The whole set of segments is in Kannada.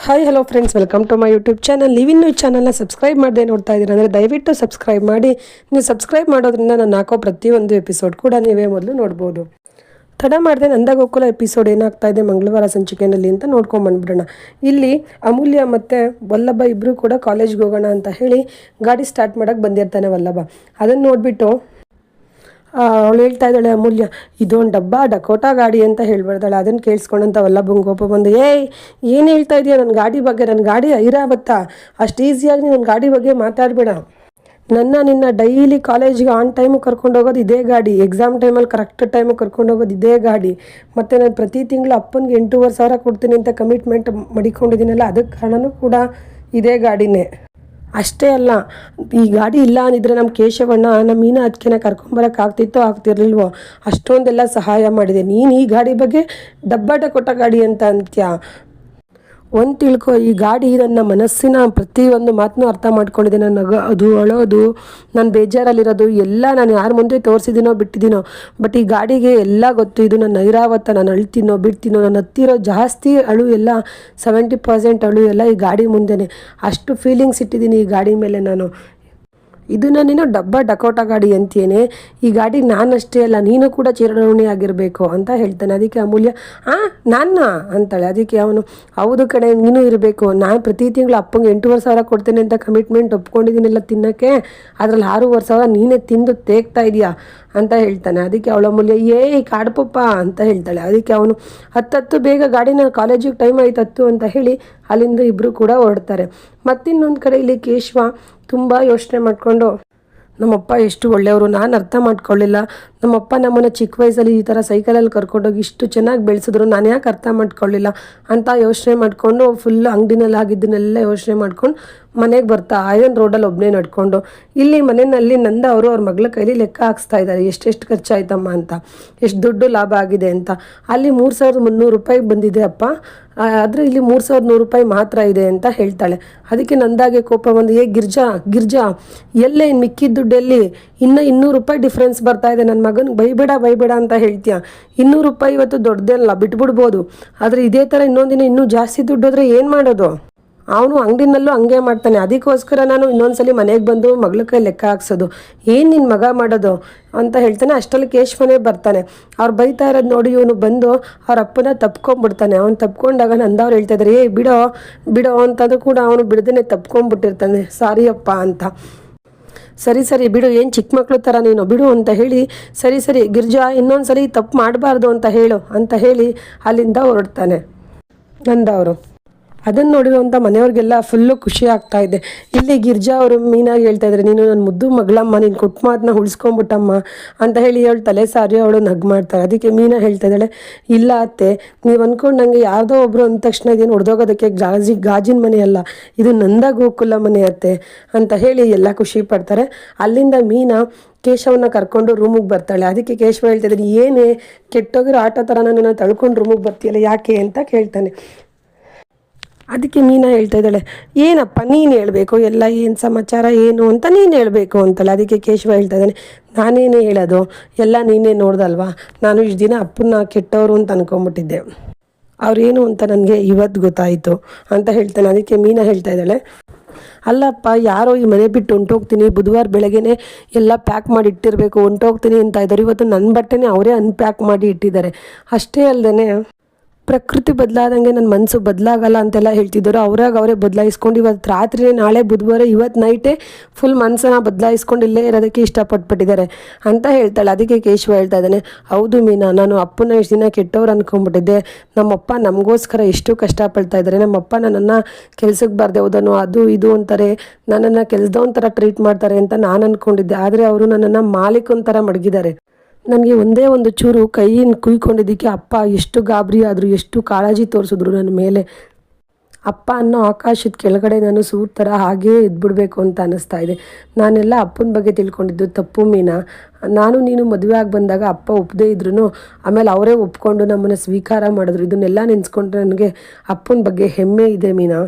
Hi hello friends, welcome to my YouTube channel. ನೀವಿನ್ನೂ ಈ ಚಾನಲ್ನ ಸಬ್ಸ್ಕ್ರೈಬ್ ಮಾಡದೆ ನೋಡ್ತಾ ಇದ್ದೀರಾ ಅಂದರೆ ದಯವಿಟ್ಟು ಸಬ್ಸ್ಕ್ರೈಬ್ ಮಾಡಿ. ನೀವು ಸಬ್ಸ್ಕ್ರೈಬ್ ಮಾಡೋದ್ರಿಂದ ನಾನು ಹಾಕೋ ಪ್ರತಿಯೊಂದು ಎಪಿಸೋಡ್ ಕೂಡ ನೀವೇ ಮೊದಲು ನೋಡ್ಬೋದು. ತಡ ಮಾಡಿದೆ ನಂದಗೋಕುಲ ಎಪಿಸೋಡ್ ಏನಾಗ್ತಾ ಇದೆ ಮಂಗಳವಾರ ಸಂಚಿಕೆಯಲ್ಲಿ ಅಂತ ನೋಡ್ಕೊಂಬಂದ್ಬಿಡೋಣ. ಇಲ್ಲಿ ಅಮೂಲ್ಯ ಮತ್ತು ವಲ್ಲಭ ಇಬ್ಬರು ಕೂಡ ಕಾಲೇಜ್ಗೆ ಹೋಗೋಣ ಅಂತ ಹೇಳಿ ಗಾಡಿ ಸ್ಟಾರ್ಟ್ ಮಾಡೋಕ್ಕೆ ಬಂದಿರ್ತಾನೆ ವಲ್ಲಭ. ಅದನ್ನು ನೋಡಿಬಿಟ್ಟು ಅವಳು ಹೇಳ್ತಾ ಇದ್ದಾಳೆ ಅಮೂಲ್ಯ, ಇದೊಂದು ಡಬ್ಬ ಡಕೋಟಾ ಗಾಡಿ ಅಂತ ಹೇಳ್ಬಿಡ್ತಾಳೆ. ಅದನ್ನು ಕೇಳಿಸ್ಕೊಂಡಂತ ವಲ್ಲಭಂಗೆ ಕೋಪ ಬಂದು, ಏನು ಹೇಳ್ತಾ ಇದೆಯಾ ನನ್ನ ಗಾಡಿ ಬಗ್ಗೆ? ನನ್ನ ಗಾಡಿ ಐರಾವತ್ತ, ಅಷ್ಟು ಈಸಿಯಾಗಿ ನನ್ನ ಗಾಡಿ ಬಗ್ಗೆ ಮಾತಾಡಬೇಡ. ನಿನ್ನ ಡೈಲಿ ಕಾಲೇಜಿಗೆ ಆನ್ ಟೈಮಿಗೆ ಕರ್ಕೊಂಡು ಹೋಗೋದು ಇದೇ ಗಾಡಿ, ಎಕ್ಸಾಮ್ ಟೈಮಲ್ಲಿ ಕರೆಕ್ಟ್ ಟೈಮಿಗೆ ಕರ್ಕೊಂಡು ಹೋಗೋದು ಇದೇ ಗಾಡಿ, ಮತ್ತು ನಾನು ಪ್ರತಿ ತಿಂಗಳು ಅಪ್ಪನಿಗೆ 8,500 ಕೊಡ್ತೀನಿ ಅಂತ ಕಮಿಟ್ಮೆಂಟ್ ಮಡಿಕೊಂಡಿದ್ದೀನಲ್ಲ, ಅದಕ್ಕೆ ಕಾರಣನೂ ಕೂಡ ಇದೇ ಗಾಡಿನೇ. ಅಷ್ಟೇ ಅಲ್ಲ, ಈ ಗಾಡಿ ಇಲ್ಲ ಅಂದಿದ್ರೆ ನಮ್ಮ ಕೇಶವಣ್ಣ ನಮ್ಮ ಮೀನಾ ಅದಕ್ಕೆ ಕರ್ಕೊಂಬರೋಕ್ಕಾಗ್ತಿತ್ತೋ ಆಗ್ತಿರ್ಲಿಲ್ವೋ, ಅಷ್ಟೊಂದೆಲ್ಲ ಸಹಾಯ ಮಾಡಿದೆ. ನೀನು ಈ ಗಾಡಿ ಬಗ್ಗೆ ಡಬ್ಬಾಟ ಕೊಟ್ಟ ಗಾಡಿ ಅಂತ ಅಂತ್ಯ. ಒಂದು ತಿಳ್ಕೊ, ಈ ಗಾಡಿ ನನ್ನ ಮನಸ್ಸಿನ ಪ್ರತಿಯೊಂದು ಮಾತನ್ನೂ ಅರ್ಥ ಮಾಡ್ಕೊಂಡಿದೆ. ನನ್ನ ಅದು ಅಳೋದು, ನಾನು ಬೇಜಾರಲ್ಲಿರೋದು ಎಲ್ಲ ನಾನು ಯಾರ ಮುಂದೆ ತೋರಿಸಿದ್ದೀನೋ ಬಿಟ್ಟಿದ್ದೀನೋ, ಬಟ್ ಈ ಗಾಡಿಗೆ ಎಲ್ಲ ಗೊತ್ತು. ಇದು ನನ್ನ ಐರಾವತ್ತ, ನಾನು ಅಳ್ತೀನೋ ಬಿಡ್ತೀನೋ, ನನ್ನ ಹತ್ತಿರೋ ಜಾಸ್ತಿ ಅಳು ಎಲ್ಲ 70% ಅಳು ಎಲ್ಲ ಈ ಗಾಡಿ ಮುಂದೆನೇ. ಅಷ್ಟು ಫೀಲಿಂಗ್ಸ್ ಇಟ್ಟಿದ್ದೀನಿ ಈ ಗಾಡಿ ಮೇಲೆ ನಾನು. ಇದನ್ನು ನೀನು ಡಬ್ಬ ಡಕೋಟಾ ಗಾಡಿ ಅಂತೇನೆ, ಈ ಗಾಡಿ ನಾನಷ್ಟೇ ಅಲ್ಲ ನೀನು ಕೂಡ ಚಿರಋಣಿ ಆಗಿರಬೇಕು ಅಂತ ಹೇಳ್ತಾನೆ. ಅದಕ್ಕೆ ಅಮೂಲ್ಯ ನಾನ ಅಂತಾಳೆ. ಅದಕ್ಕೆ ಅವನು, ಹೌದು ಕಡೆ ನೀನು ಇರಬೇಕು, ನಾನು ಪ್ರತಿ ತಿಂಗಳು ಅಪ್ಪಂಗೆ 8,500 ಕೊಡ್ತೇನೆ ಅಂತ ಕಮಿಟ್ಮೆಂಟ್ ಒಪ್ಕೊಂಡಿದ್ದೀನಿಲ್ಲ ತಿನ್ನೋಕ್ಕೆ, ಅದರಲ್ಲಿ 6,500 ನೀನೇ ತಿಂದು ತೇಗ್ತಾ ಇದೆಯಾ ಅಂತ ಹೇಳ್ತಾನೆ. ಅದಕ್ಕೆ ಅವಳ ಅಮೂಲ್ಯ, ಕಾಡ್ಪಪ್ಪ ಅಂತ ಹೇಳ್ತಾಳೆ. ಅದಕ್ಕೆ ಅವನು, ಹತ್ತು ಬೇಗ ಗಾಡಿನ ಕಾಲೇಜಿಗೆ ಟೈಮ್ ಆಯ್ತು ಅಂತ ಹೇಳಿ ಅಲ್ಲಿಂದ ಇಬ್ಬರು ಕೂಡ ಹೊರಡ್ತಾರೆ. ಮತ್ತಿನ್ನೊಂದು ಕಡೆ ಇಲ್ಲಿ ಕೇಶವ ತುಂಬ ಯೋಚನೆ ಮಾಡಿಕೊಂಡು, ನಮ್ಮಪ್ಪ ಎಷ್ಟು ಒಳ್ಳೆಯವರು, ನಾನು ಅರ್ಥ ಮಾಡ್ಕೊಳ್ಳಿಲ್ಲ. ನಮ್ಮಪ್ಪ ನಮ್ಮನ್ನು ಚಿಕ್ಕ ವಯಸ್ಸಲ್ಲಿ ಈ ಥರ ಸೈಕಲಲ್ಲಿ ಕರ್ಕೊಂಡೋಗಿ ಇಷ್ಟು ಚೆನ್ನಾಗಿ ಬೆಳೆಸಿದ್ರು, ನಾನು ಯಾಕೆ ಅರ್ಥ ಮಾಡ್ಕೊಳ್ಳಿಲ್ಲ ಅಂತ ಯೋಚನೆ ಮಾಡಿಕೊಂಡು ಫುಲ್ ಅಂಗಡಿನಲ್ಲಿ ಆಗಿದ್ದನ್ನೆಲ್ಲ ಯೋಚನೆ ಮಾಡ್ಕೊಂಡು ಮನೆಗೆ ಬರ್ತಾ ಐರನ್ ರೋಡಲ್ಲಿ ಒಬ್ಬನೇ ನಡ್ಕೊಂಡು. ಇಲ್ಲಿ ಮನೆಯಲ್ಲಿ ನಂದ ಅವರು ಅವ್ರ ಮಗಳ ಕೈಲಿ ಲೆಕ್ಕ ಹಾಕ್ಸ್ತಾ ಇದ್ದಾರೆ, ಎಷ್ಟೆಷ್ಟು ಖರ್ಚಾಯ್ತಮ್ಮ ಅಂತ, ಎಷ್ಟು ದುಡ್ಡು ಲಾಭ ಆಗಿದೆ ಅಂತ. ಅಲ್ಲಿ 3,300 ರೂಪಾಯಿ ಬಂದಿದೆ ಅಪ್ಪ, ಆದರೆ ಇಲ್ಲಿ 3,100 ರೂಪಾಯಿ ಮಾತ್ರ ಇದೆ ಅಂತ ಹೇಳ್ತಾಳೆ. ಅದಕ್ಕೆ ನಂದಾಗೆ ಕೋಪ ಬಂದು, ಗಿರ್ಜಾ ಎಲ್ಲೇ ಮಿಕ್ಕಿದ ದುಡ್ಡಲ್ಲಿ ಇನ್ನೂ 200 ರೂಪಾಯಿ ಡಿಫ್ರೆನ್ಸ್ ಬರ್ತಾ ಇದೆ, ನನ್ನ ಮಗನಿಗೆ ಬೈಬೇಡ ಅಂತ ಹೇಳ್ತೀಯ. 200 ರೂಪಾಯಿ ಇವತ್ತು ದೊಡ್ಡದೇನಲ್ಲ, ಬಿಟ್ಬಿಡ್ಬೋದು, ಆದರೆ ಇದೇ ಥರ ಇನ್ನೊಂದಿನ ಇನ್ನೂ ಜಾಸ್ತಿ ದುಡ್ಡು ಹೋದರೆ ಏನು ಮಾಡೋದು? ಅವನು ಅಂಗಡಿನಲ್ಲೂ ಹಂಗೆ ಮಾಡ್ತಾನೆ. ಅದಕ್ಕೋಸ್ಕರ ನಾನು ಇನ್ನೊಂದ್ಸಲಿ ಮನೆಗೆ ಬಂದು ಮಗಳ ಕೈ ಲೆಕ್ಕ ಹಾಕ್ಸೋದು, ಏನು ನಿನ್ನ ಮಗ ಮಾಡೋದು ಅಂತ ಹೇಳ್ತಾನೆ. ಅಷ್ಟರಲ್ಲಿ ಕೇಶವನೇ ಬರ್ತಾನೆ. ಅವ್ರು ಬೈತಾ ಇರೋದು ನೋಡಿ ಇವನು ಬಂದು ಅವ್ರ ಅಪ್ಪನ ತಪ್ಕೊಂಡ್ಬಿಡ್ತಾನೆ. ಅವ್ನು ತಪ್ಕೊಂಡಾಗ ನಂದವ್ರು ಹೇಳ್ತಾ ಇದ್ದಾರೆ, ಬಿಡೋ ಅಂತಂದ್ರೂ ಕೂಡ ಅವನು ಬಿಡದೇ ತಪ್ಕೊಂಡ್ಬಿಟ್ಟಿರ್ತಾನೆ, ಸಾರಿ ಅಪ್ಪ ಅಂತ. ಸರಿ ಬಿಡು, ಏನು ಚಿಕ್ಕ ಮಕ್ಕಳು ಥರ ನೀನು ಬಿಡು ಅಂತ ಹೇಳಿ, ಸರಿ ಗಿರ್ಜಾ ಇನ್ನೊಂದ್ಸಲಿ ತಪ್ಪು ಮಾಡಬಾರ್ದು ಅಂತ ಹೇಳು ಅಂತ ಹೇಳಿ ಅಲ್ಲಿಂದ ಹೊರಡ್ತಾನೆ ನಂದವರು. ಅದನ್ನು ನೋಡಿರುವಂಥ ಮನೆಯವ್ರಿಗೆಲ್ಲ ಫುಲ್ಲು ಖುಷಿ ಆಗ್ತಾ ಇದೆ. ಇಲ್ಲಿ ಗಿರ್ಜಾ ಅವರು ಮೀನಾಗಿ ಹೇಳ್ತಾ ಇದ್ದಾರೆ, ನೀನು ನನ್ನ ಮುದ್ದು ಮಗಳಮ್ಮ, ನೀನು ಕೊಟ್ಟು ಮಾತನ್ನ ಉಳಿಸ್ಕೊಂಬಿಟ್ಟಮ್ಮ ಅಂತ ಹೇಳಿ ಹೇಳ್ತಾಳೆ. ಸಾರಿ ಅವಳು ನಗ್ ಮಾಡ್ತಾಳೆ. ಅದಕ್ಕೆ ಮೀನಾ ಹೇಳ್ತಾ ಇದ್ದಾಳೆ, ಇಲ್ಲ ಅತ್ತೆ, ನೀವು ಅಂದ್ಕೊಂಡು ನನಗೆ ಯಾವುದೋ ಒಬ್ಬರು ಅಂದ ತಕ್ಷಣ ಇದೇನು ಹೊಡೆದೋಗೋದಕ್ಕೆ ಗಾಜಿನ ಮನೆ ಅಲ್ಲ, ಇದು ನಂದಗೋಕುಲ ಮನೆ ಅತ್ತೆ ಅಂತ ಹೇಳಿ ಎಲ್ಲ ಖುಷಿ ಪಡ್ತಾರೆ. ಅಲ್ಲಿಂದ ಮೀನಾ ಕೇಶವನ್ನ ಕರ್ಕೊಂಡು ರೂಮಿಗೆ ಬರ್ತಾಳೆ. ಅದಕ್ಕೆ ಕೇಶವ ಹೇಳ್ತಾ ಇದ್ದಾನೆ, ಏನೇ ಕೆಟ್ಟೋಗಿರೋ ಆಟೋ ಥರ ನನ್ನನ್ನು ತಳ್ಕೊಂಡು ರೂಮಿಗೆ ಬರ್ತೀಯಲ್ಲ ಯಾಕೆ ಅಂತ ಕೇಳ್ತಾನೆ. ಅದಕ್ಕೆ ಮೀನಾ ಹೇಳ್ತಾ ಇದ್ದಾಳೆ, ಏನಪ್ಪ ನೀನು ಹೇಳಬೇಕು, ಎಲ್ಲ ಏನು ಸಮಾಚಾರ ಏನು ಅಂತ ನೀನು ಹೇಳಬೇಕು ಅಂತಲ್ಲ. ಅದಕ್ಕೆ ಕೇಶವ ಹೇಳ್ತಾ ಇದ್ದಾನೆ, ನಾನೇನೇ ಹೇಳೋದು, ಎಲ್ಲ ನೀನೇ ನೋಡ್ದಲ್ವಾ, ನಾನು ಇಷ್ಟು ದಿನ ಅಪ್ಪನ್ನ ಕೆಟ್ಟವರು ಅಂತ ಅನ್ಕೊಂಬಿಟ್ಟಿದ್ದೆ, ಅವ್ರೇನು ಅಂತ ನನಗೆ ಇವತ್ತು ಗೊತ್ತಾಯಿತು ಅಂತ ಹೇಳ್ತಾನೆ. ಅದಕ್ಕೆ ಮೀನಾ ಹೇಳ್ತಾ ಇದ್ದಾಳೆ, ಅಲ್ಲಪ್ಪ ಯಾರೋ ಈ ಮನೆ ಬಿಟ್ಟು ಹೊಂಟೋಗ್ತೀನಿ, ಬುಧವಾರ ಬೆಳಗ್ಗೆನೇ ಎಲ್ಲ ಪ್ಯಾಕ್ ಮಾಡಿ ಇಟ್ಟಿರಬೇಕು, ಹೊಂಟೋಗ್ತೀನಿ ಅಂತ ಇದ್ದಾರೆ. ಇವತ್ತು ನನ್ನ ಬಟ್ಟೆನೇ ಅವರೇ ಅನ್ಪ್ಯಾಕ್ ಮಾಡಿ ಇಟ್ಟಿದ್ದಾರೆ. ಅಷ್ಟೇ ಅಲ್ಲದೆ ಪ್ರಕೃತಿ ಬದಲಾದಂಗೆ ನನ್ನ ಮನಸ್ಸು ಬದಲಾಗಲ್ಲ ಅಂತೆಲ್ಲ ಹೇಳ್ತಿದ್ದರು. ಅವರೇ ಬದಲಾಯಿಸ್ಕೊಂಡು ಇವತ್ತು ರಾತ್ರಿ, ನಾಳೆ ಬುಧವಾರ, ಇವತ್ತು ನೈಟೇ ಫುಲ್ ಮನಸ್ಸನ್ನು ಬದಲಾಯಿಸ್ಕೊಂಡು ಇಲ್ಲೇ ಇರೋದಕ್ಕೆ ಇಷ್ಟಪಟ್ಬಿಟ್ಟಿದ್ದಾರೆ ಅಂತ ಹೇಳ್ತಾಳೆ. ಅದಕ್ಕೆ ಕೇಶವ ಹೇಳ್ತಾ ಇದ್ದಾನೆ, ಹೌದು ಮೀನಾ, ನಾನು ಅಪ್ಪನ ಇಷ್ಟು ದಿನ ಕೆಟ್ಟವ್ರು ಅಂದ್ಕೊಂಡ್ಬಿಟ್ಟಿದ್ದೆ. ನಮ್ಮಪ್ಪ ನಮಗೋಸ್ಕರ ಎಷ್ಟು ಕಷ್ಟಪಡ್ತಾ ಇದ್ದಾರೆ. ನಮ್ಮಪ್ಪ ನನ್ನನ್ನು ಕೆಲ್ಸಕ್ಕೆ ಬಾರದೆ ಹೋದನು, ಅದು ಇದು ಅಂತಾರೆ, ನನ್ನನ್ನು ಕೆಲಸದವನ ಥರ ಟ್ರೀಟ್ ಮಾಡ್ತಾರೆ ಅಂತ ನಾನು ಅಂದ್ಕೊಂಡಿದ್ದೆ. ಆದರೆ ಅವರು ನನ್ನನ್ನು ಮಾಲೀಕನ ಥರ ಮಡಗಿದ್ದಾರೆ. ನನಗೆ ಒಂದೇ ಒಂದು ಚೂರು ಕೈಯನ್ನು ಕುಯ್ಕೊಂಡಿದ್ದಕ್ಕೆ ಅಪ್ಪ ಎಷ್ಟು ಗಾಬರಿ ಆದರು, ಎಷ್ಟು ಕಾಳಜಿ ತೋರಿಸಿದ್ರು ನನ್ನ ಮೇಲೆ. ಅಪ್ಪ ಅನ್ನೋ ಆಕಾಶದ ಕೆಳಗಡೆ ನಾನು ಸೂರ್ ಥರ ಹಾಗೇ ಇದ್ಬಿಡ್ಬೇಕು ಅಂತ ಅನ್ನಿಸ್ತಾ ಇದೆ. ನಾನೆಲ್ಲ ಅಪ್ಪನ ಬಗ್ಗೆ ತಿಳ್ಕೊಂಡಿದ್ದು ತಪ್ಪು ಮೀನಾ. ನಾನು ನೀನು ಮದುವೆ ಆಗಿ ಬಂದಾಗ ಅಪ್ಪ ಒಪ್ಪದೇ ಇದ್ರು, ಆಮೇಲೆ ಅವರೇ ಒಪ್ಕೊಂಡು ನಮ್ಮನ್ನು ಸ್ವೀಕಾರ ಮಾಡಿದ್ರು. ಇದನ್ನೆಲ್ಲ ನೆನೆಸ್ಕೊಂಡ್ರೆ ನನಗೆ ಅಪ್ಪನ ಬಗ್ಗೆ ಹೆಮ್ಮೆ ಇದೆ ಮೀನಾ.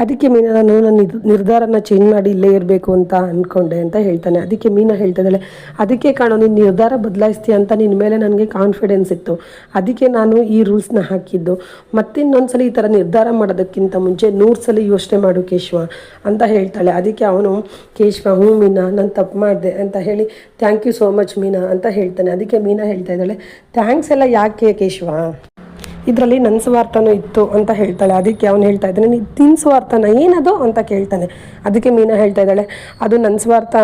ಅದಕ್ಕೆ ಮೀನಾ ನನ್ನ ನಿರ್ಧಾರನ ಚೇಂಜ್ ಮಾಡಿ ಇಲ್ಲೇ ಇರಬೇಕು ಅಂತ ಅಂದ್ಕೊಂಡೆ ಅಂತ ಹೇಳ್ತಾನೆ. ಅದಕ್ಕೆ ಮೀನಾ ಹೇಳ್ತಿದ್ದಾಳೆ, ಅದಕ್ಕೆ ಕಾಣೋ ನೀನು ನಿರ್ಧಾರ ಬದಲಾಯಿಸ್ತೀಯ ಅಂತ ನಿನ್ನ ಮೇಲೆ ನನಗೆ ಕಾನ್ಫಿಡೆನ್ಸ್ ಇತ್ತು, ಅದಕ್ಕೆ ನಾನು ಈ ರೂಲ್ಸ್ನ ಹಾಕಿದ್ದು. ಮತ್ತಿನ್ನೊಂದ್ಸಲ ಈ ಥರ ನಿರ್ಧಾರ ಮಾಡೋದಕ್ಕಿಂತ ಮುಂಚೆ 100 ಸಲ ಯೋಚನೆ ಮಾಡು ಕೇಶವ ಅಂತ ಹೇಳ್ತಾಳೆ. ಅದಕ್ಕೆ ಅವನು ಕೇಶವ ಹ್ಞೂ ಮೀನಾ ನಾನು ತಪ್ಪು ಮಾಡಿದೆ ಅಂತ ಹೇಳಿ ಥ್ಯಾಂಕ್ ಯು ಸೋ ಮಚ್ ಮೀನಾ ಅಂತ ಹೇಳ್ತಾನೆ. ಅದಕ್ಕೆ ಮೀನಾ ಹೇಳ್ತಾ ಇದ್ದಾಳೆ, ಥ್ಯಾಂಕ್ಸ್ ಎಲ್ಲ ಯಾಕೆ ಕೇಶವ, ಇದರಲ್ಲಿ ನನ್ನ ಸ್ವಾರ್ಥನೂ ಇತ್ತು ಅಂತ ಹೇಳ್ತಾಳೆ. ಅದಕ್ಕೆ ಅವನು ಹೇಳ್ತಾ ಇದ್ದಾನೆ, ನಿನ್ನ ಸ್ವಾರ್ಥನ ಏನದು ಅಂತ ಕೇಳ್ತಾನೆ. ಅದಕ್ಕೆ ಮೀನಾ ಹೇಳ್ತಾ ಇದ್ದಾಳೆ, ಅದು ನನ್ನ ಸ್ವಾರ್ಥ,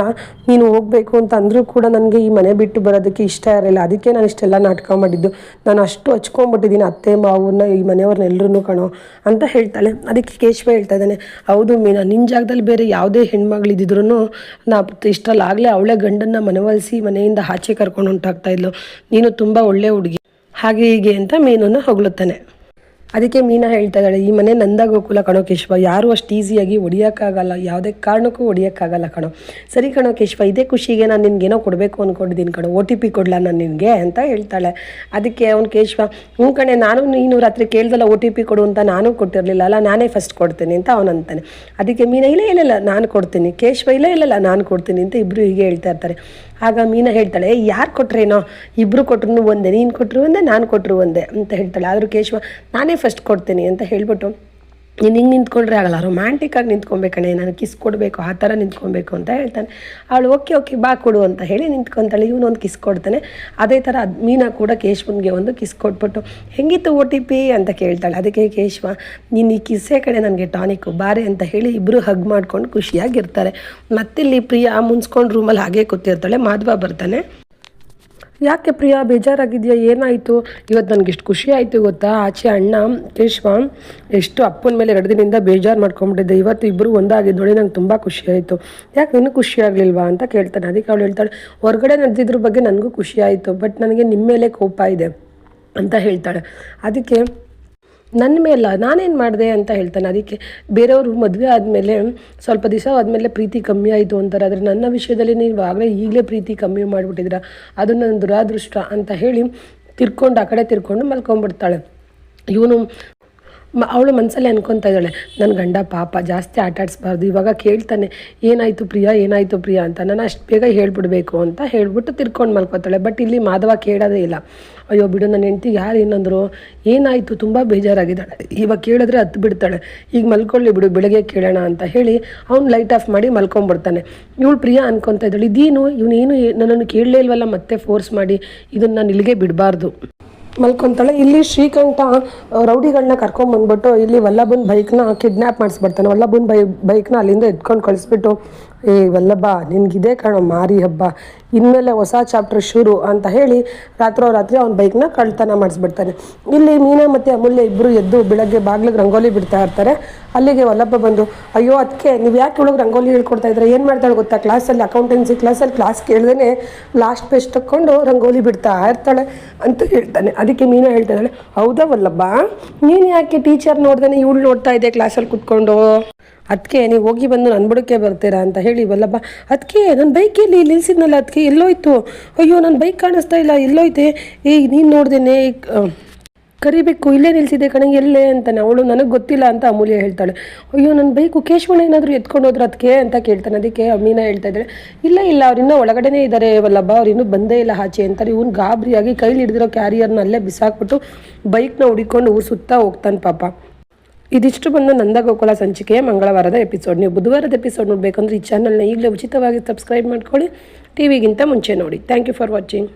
ನೀನು ಹೋಗಬೇಕು ಅಂತ ಅಂದರೂ ಕೂಡ ನನಗೆ ಈ ಮನೆ ಬಿಟ್ಟು ಬರೋದಕ್ಕೆ ಇಷ್ಟ ಇರಲಿಲ್ಲ, ಅದಕ್ಕೆ ನಾನು ಇಷ್ಟೆಲ್ಲ ನಾಟಕ ಮಾಡಿದ್ದು, ನಾನು ಅಷ್ಟು ಹಚ್ಕೊಂಡ್ಬಿಟ್ಟಿದ್ದೀನಿ ಅತ್ತೆ ಮಾವನ್ನ ಈ ಮನೆಯವ್ರನ್ನೆಲ್ಲರೂ ಕಣೋ ಅಂತ ಹೇಳ್ತಾಳೆ. ಅದಕ್ಕೆ ಕೇಶವ ಹೇಳ್ತಾ ಇದ್ದಾನೆ, ಹೌದು ಮೀನಾ, ನಿನ್ನ ಜಾಗದಲ್ಲಿ ಬೇರೆ ಯಾವುದೇ ಹೆಣ್ಮಗಳಿದ್ದಿದ್ರು ನಾ ಇಷ್ಟಲ್ಲಾಗಲೇ ಅವಳೇ ಗಂಡನ್ನು ಮನವೊಲಿಸಿ ಮನೆಯಿಂದ ಆಚೆ ಕರ್ಕೊಂಡು ಹೊಂಟಾಗ್ತಾ ಇದ್ಲು, ನೀನು ತುಂಬ ಒಳ್ಳೆ ಹುಡುಗಿ ಹಾಗೆ ಹೀಗೆ ಅಂತ ಮೀನನ್ನು ಹೊಗಳುತ್ತಾನೆ. ಅದಕ್ಕೆ ಮೀನಾ ಹೇಳ್ತಾ ಇದ್ದಾಳೆ, ಈ ಮನೆ ನಂದ ಗೋಕುಲ ಕಣೋ ಕೇಶವ, ಯಾರೂ ಅಷ್ಟು ಈಸಿಯಾಗಿ ಹೊಡಿಯೋಕ್ಕಾಗಲ್ಲ, ಯಾವುದೇ ಕಾರಣಕ್ಕೂ ಹೊಡಿಯೋಕ್ಕಾಗಲ್ಲ ಕಣೋ. ಸರಿ ಕಣೋ ಕೇಶವ, ಇದೇ ಖುಷಿಗೆ ನಾನು ನಿನ್ಗೇನೋ ಕೊಡಬೇಕು ಅಂದ್ಕೊಂಡಿದ್ದೀನಿ ಕಣೋ, OTP ಕೊಡಲ ನಾನು ನಿನಗೆ ಅಂತ ಹೇಳ್ತಾಳೆ. ಅದಕ್ಕೆ ಅವ್ನು ಕೇಶವ, ಹ್ಞೂ ಕಣೆ, ನಾನು ನೀನು ರಾತ್ರಿ ಕೇಳ್ದಲ್ಲ OTP ಕೊಡು ಅಂತ ನಾನು ಕೊಟ್ಟಿರಲಿಲ್ಲ ಅಲ್ಲ, ನಾನೇ ಫಸ್ಟ್ ಕೊಡ್ತೀನಿ ಅಂತ ಅವನು ಅಂತಾನೆ. ಅದಕ್ಕೆ ಮೀನಾ ಇಲ್ಲ ನಾನು ಕೊಡ್ತೀನಿ, ಕೇಶವ ಇಲ್ಲ ನಾನು ಕೊಡ್ತೀನಿ ಅಂತ ಇಬ್ಬರು ಹೀಗೆ ಹೇಳ್ತಾ ಇರ್ತಾರೆ. ಆಗ ಮೀನಾ ಹೇಳ್ತಾಳೆ, ಯಾರು ಕೊಟ್ರೇನೋ, ಇಬ್ಬರು ಕೊಟ್ರು ಒಂದೇ, ನೀನು ಕೊಟ್ಟರು ಒಂದೇ ನಾನು ಕೊಟ್ಟರು ಒಂದೇ ಅಂತ ಹೇಳ್ತಾಳೆ. ಆದರೂ ಕೇಶವ ನಾನೇ ಫಸ್ಟ್ ಕೊಡ್ತೀನಿ ಅಂತ ಹೇಳ್ಬಿಟ್ಟು, ನೀನು ಹಿಂಗೆ ನಿಂತ್ಕೊಂಡ್ರೆ ಆಗಲ್ಲ, ರೊಮ್ಯಾಂಟಿಕ್ಕಾಗಿ ನಿಂತ್ಕೊಬೇಕಣೆ, ನಾನು ಕಿಸ್ ಕೊಡಬೇಕು ಆ ಥರ ನಿಂತ್ಕೊಬೇಕು ಅಂತ ಹೇಳ್ತಾನೆ. ಅವಳು ಓಕೆ ಬಾ ಕೊಡು ಅಂತ ಹೇಳಿ ನಿಂತ್ಕೊತಾಳೆ. ಇವನೊಂದು ಕಿಸ್ ಕೊಡ್ತಾನೆ. ಅದೇ ಥರ ಮೀನಾ ಕೂಡ ಕೇಶವನಿಗೆ ಒಂದು ಕಿಸ್ ಕೊಟ್ಬಿಟ್ಟು, ಹೆಂಗಿತ್ತು OTP ಅಂತ ಕೇಳ್ತಾಳೆ. ಅದಕ್ಕೆ ಕೇಶವ, ನೀನು ಈ ಕಿಸ್ಸೇ ಕಡೆ ನನಗೆ ಟಾನಿಕ್ಕು ಬಾರೆ ಅಂತ ಹೇಳಿ ಇಬ್ಬರು ಹಗ್ ಮಾಡ್ಕೊಂಡು ಖುಷಿಯಾಗಿರ್ತಾರೆ. ಮತ್ತಿಲ್ಲಿ ಪ್ರಿಯಾ ಮುನ್ಸ್ಕೊಂಡು ರೂಮಲ್ಲಿ ಹಾಗೆ ಕೂತಿರ್ತಾಳೆ. ಮಾಧವ ಬರ್ತಾನೆ. ಯಾಕೆ ಪ್ರಿಯಾ ಬೇಜಾರಾಗಿದೆಯಾ, ಏನಾಯಿತು, ಇವತ್ತು ನನಗೆ ಎಷ್ಟು ಖುಷಿ ಆಯಿತು ಗೊತ್ತಾ, ಆಚೆ ಅಣ್ಣ ಕೇಶವ ಎಷ್ಟು ಅಪ್ಪನ ಮೇಲೆ 2 ದಿನದಿಂದ ಬೇಜಾರು ಮಾಡ್ಕೊಂಬಿಟ್ಟಿದ್ದೆ, ಇವತ್ತು ಇಬ್ಬರು ಒಂದಾಗಿದ್ದು ನೋಡಿ ನಂಗೆ ತುಂಬ ಖುಷಿ ಆಯಿತು, ಯಾಕೆ ನಿನಗೆ ಖುಷಿ ಆಗಲಿಲ್ವಾ ಅಂತ ಕೇಳ್ತಾನೆ. ಅದಕ್ಕೆ ಅವಳು ಹೇಳ್ತಾಳೆ, ಹೊರಗಡೆ ನಡೆದಿದ್ರ ಬಗ್ಗೆ ನನಗೂ ಖುಷಿ ಆಯಿತು, ಬಟ್ ನನಗೆ ನಿಮ್ಮ ಮೇಲೆ ಕೋಪ ಇದೆ ಅಂತ ಹೇಳ್ತಾಳೆ. ಅದಕ್ಕೆ ನನ್ನ ಮೇಲ ನಾನೇನು ಮಾಡಿದೆ ಅಂತ ಹೇಳ್ತಾನೆ. ಅದಕ್ಕೆ ಬೇರೆಯವರು ಮದುವೆ ಆದಮೇಲೆ ಸ್ವಲ್ಪ ದಿವಸ ಆದಮೇಲೆ ಪ್ರೀತಿ ಕಮ್ಮಿ ಆಯಿತು ಅಂತಾರೆ, ಆದರೆ ನನ್ನ ವಿಷಯದಲ್ಲಿ ನೀವು ಈಗಲೇ ಪ್ರೀತಿ ಕಮ್ಮಿ ಮಾಡಿಬಿಟ್ಟಿದ್ದೀರಾ, ಅದು ನನ್ನ ದುರಾದೃಷ್ಟ ಅಂತ ಹೇಳಿ ಆ ಕಡೆ ತಿರ್ಕೊಂಡು ಮಲ್ಕೊಂಡ್ಬಿಡ್ತಾಳೆ. ಇವನು ಅವಳು ಮನಸ್ಸಲ್ಲಿ ಅನ್ಕೊತಾ ಇದ್ದಾಳೆ, ನನ್ನ ಗಂಡ ಪಾಪ ಜಾಸ್ತಿ ಆಟಾಡಿಸ್ಬಾರ್ದು, ಇವಾಗ ಕೇಳ್ತಾನೆ ಏನಾಯಿತು ಪ್ರಿಯಾ ಅಂತ, ನಾನು ಅಷ್ಟು ಬೇಗ ಹೇಳ್ಬಿಡ್ಬೇಕು ಅಂತ ಹೇಳ್ಬಿಟ್ಟು ತಿರ್ಕೊಂಡು ಮಲ್ಕೋತಾಳೆ. ಬಟ್ ಇಲ್ಲಿ ಮಾಧವ ಕೇಳೋದೇ ಇಲ್ಲ. ಅಯ್ಯೋ ಬಿಡು, ನನ್ನ ಹೆಂಡ್ತಿ ಯಾರು ಏನಂದ್ರು, ಏನಾಯಿತು ತುಂಬ ಬೇಜಾರಾಗಿದ್ದಾಳೆ, ಇವಾಗ ಕೇಳಿದ್ರೆ ಹತ್ತು ಬಿಡ್ತಾಳೆ, ಈಗ ಮಲ್ಕೊಳ್ಳಿ ಬಿಡು ಬೆಳಗ್ಗೆ ಕೇಳೋಣ ಅಂತ ಹೇಳಿ ಅವ್ನು ಲೈಟ್ ಆಫ್ ಮಾಡಿ ಮಲ್ಕೊಂಡ್ಬಿಡ್ತಾನೆ. ಇವಳು ಪ್ರಿಯಾ ಅನ್ಕೊತಾ ಇದ್ದಾಳೆ, ಇವನೇನು ನನ್ನನ್ನು ಕೇಳಲೇ ಇಲ್ವಲ್ಲ, ಮತ್ತೆ ಫೋರ್ಸ್ ಮಾಡಿ ಇದನ್ನು ನಾನು ಇಲ್ಲಿಗೆ ಬಿಡಬಾರ್ದು ಮಲ್ಕೊತಾಳೆ. ಇಲ್ಲಿ ಶ್ರೀಕಂಠ ರೌಡಿಗಳನ್ನ ಕರ್ಕೊಂಬಂದ್ಬಿಟ್ಟು ಇಲ್ಲಿ ವಲ್ಲಭನ ಬೈಕ್ನ ಕಿಡ್ನ್ಯಾಪ್ ಮಾಡಿಸ್ಬಿಡ್ತಾನೆ. ವಲ್ಲಭನ ಬೈಕ್ನ ಅಲ್ಲಿಂದ ಎತ್ಕೊಂಡು ಕಳಿಸ್ಬಿಟ್ಟು, ಏ ವಲ್ಲಭ ನಿನಗಿದೆ ಕಣೋ ಮಾರಿ ಹಬ್ಬ, ಇನ್ಮೇಲೆ ಹೊಸ ಚಾಪ್ಟರ್ ಶುರು ಅಂತ ಹೇಳಿ ರಾತ್ರಿ ಅವ್ನ ಬೈಕ್ನ ಕಳ್ತನ ಮಾಡಿಸ್ಬಿಡ್ತಾನೆ. ಇಲ್ಲಿ ಮೀನಾ ಮತ್ತು ಅಮೂಲ್ಯ ಇಬ್ಬರು ಎದ್ದು ಬೆಳಗ್ಗೆ ಬಾಗ್ಲಿಗೆ ರಂಗೋಲಿ ಬಿಡ್ತಾ ಇರ್ತಾರೆ. ಅಲ್ಲಿಗೆ ವಲ್ಲಭ ಬಂದು, ಅಯ್ಯೋ ಅದಕ್ಕೆ ನೀವು ಯಾಕೆ ಒಳಗೆ ರಂಗೋಲಿ ಹೇಳ್ಕೊಡ್ತಾ ಇದ್ರೆ, ಏನು ಮಾಡ್ತಾಳೆ ಗೊತ್ತಾ, ಕ್ಲಾಸಲ್ಲಿ ಅಕೌಂಟೆನ್ಸಿ ಕ್ಲಾಸಲ್ಲಿ ಕ್ಲಾಸ್ ಕೇಳ್ದೇ ಲಾಸ್ಟ್ ಪೇಜ್ ತಕ್ಕೊಂಡು ರಂಗೋಲಿ ಬಿಡ್ತಾ ಇರ್ತಾಳೆ ಅಂತ ಹೇಳ್ತಾನೆ. ಅದಕ್ಕೆ ಮೀನಾ ಹೇಳ್ತಾ ಇದ್ದಾಳೆ, ಹೌದಾ ವಲ್ಲಭ, ನೀನು ಯಾಕೆ ಟೀಚರ್ ನೋಡ್ದೇ ಇವಳು ನೋಡ್ತಾ ಇದ್ದೆ ಕ್ಲಾಸಲ್ಲಿ ಕುತ್ಕೊಂಡು, ಅದಕ್ಕೆ ನೀವು ಹೋಗಿ ಬಂದು ನನ್ನ ಬುಡಕ್ಕೆ ಬರ್ತೀರಾ ಅಂತ ಹೇಳಿ ವಲ್ಲಭ, ಅದಕ್ಕೆ ನನ್ನ ಬೈಕ್ ಇಲ್ಲಿ ನಿಲ್ಸಿದ್ನಲ್ಲ, ಅದಕ್ಕೆ ಎಲ್ಲೋಯ್ತು, ಅಯ್ಯೋ ನನ್ನ ಬೈಕ್ ಕಾಣಿಸ್ತಾ ಇಲ್ಲ, ಎಲ್ಲೋಯ್ತೆ, ನೀನು ನೋಡ್ದೇನೆ ಕರಿಬೇಕು, ಇಲ್ಲೇ ನಿಲ್ಸಿದ್ದೆ ಕಣಂಗೆ ಎಲ್ಲೇ ಅಂತಾನೆ. ಅವಳು ನನಗೆ ಗೊತ್ತಿಲ್ಲ ಅಂತ ಅಮೂಲ್ಯ ಹೇಳ್ತಾಳೆ. ಅಯ್ಯೋ ನನ್ನ ಬೈಕು ಕೇಶವಣ್ಣ ಏನಾದರೂ ಎತ್ಕೊಂಡು ಹೋದ್ರೆ ಅದಕ್ಕೆ ಅಂತ ಕೇಳ್ತಾನೆ. ಅದಕ್ಕೆ ಮೀನಾ ಹೇಳ್ತಾ ಇದ್ದಾಳೆ, ಇಲ್ಲ ಅವ್ರಿನ್ನೂ ಒಳಗಡೆನೇ ಇದ್ದಾರೆ ವಲ್ಲಭ, ಅವ್ರು ಇನ್ನೂ ಬಂದೇ ಇಲ್ಲ ಆಚೆ ಅಂತಾರೆ. ಇವ್ನು ಗಾಬರಿಯಾಗಿ ಕೈಲಿ ಹಿಡಿದಿರೋ ಕ್ಯಾರಿಯರ್ನ ಅಲ್ಲೇ ಬಿಸಾಕ್ಬಿಟ್ಟು ಬೈಕ್ನ ಹುಡಿಕೊಂಡು ಊರು ಸುತ್ತಾ ಹೋಗ್ತಾನೆ ಪಾಪ. ಇದಿಷ್ಟು ಬಂದು ನಂದ ಗೋಕುಲ ಸಂಚಿಕೆಯ ಮಂಗಳವಾರದ ಎಪಿಸೋಡ್. ನೀವು ಬುಧವಾರದ ಎಪಿಸೋಡ್ ನೋಡಬೇಕಂದ್ರೆ ಈ ಚಾನಲ್ನ ಈಗಲೇ ಉಚಿತವಾಗಿ ಸಬ್ಸ್ಕ್ರೈಬ್ ಮಾಡ್ಕೊಳ್ಳಿ, ಟಿವಿಗಿಂತ ಮುಂಚೆ ನೋಡಿ. Thank you for watching.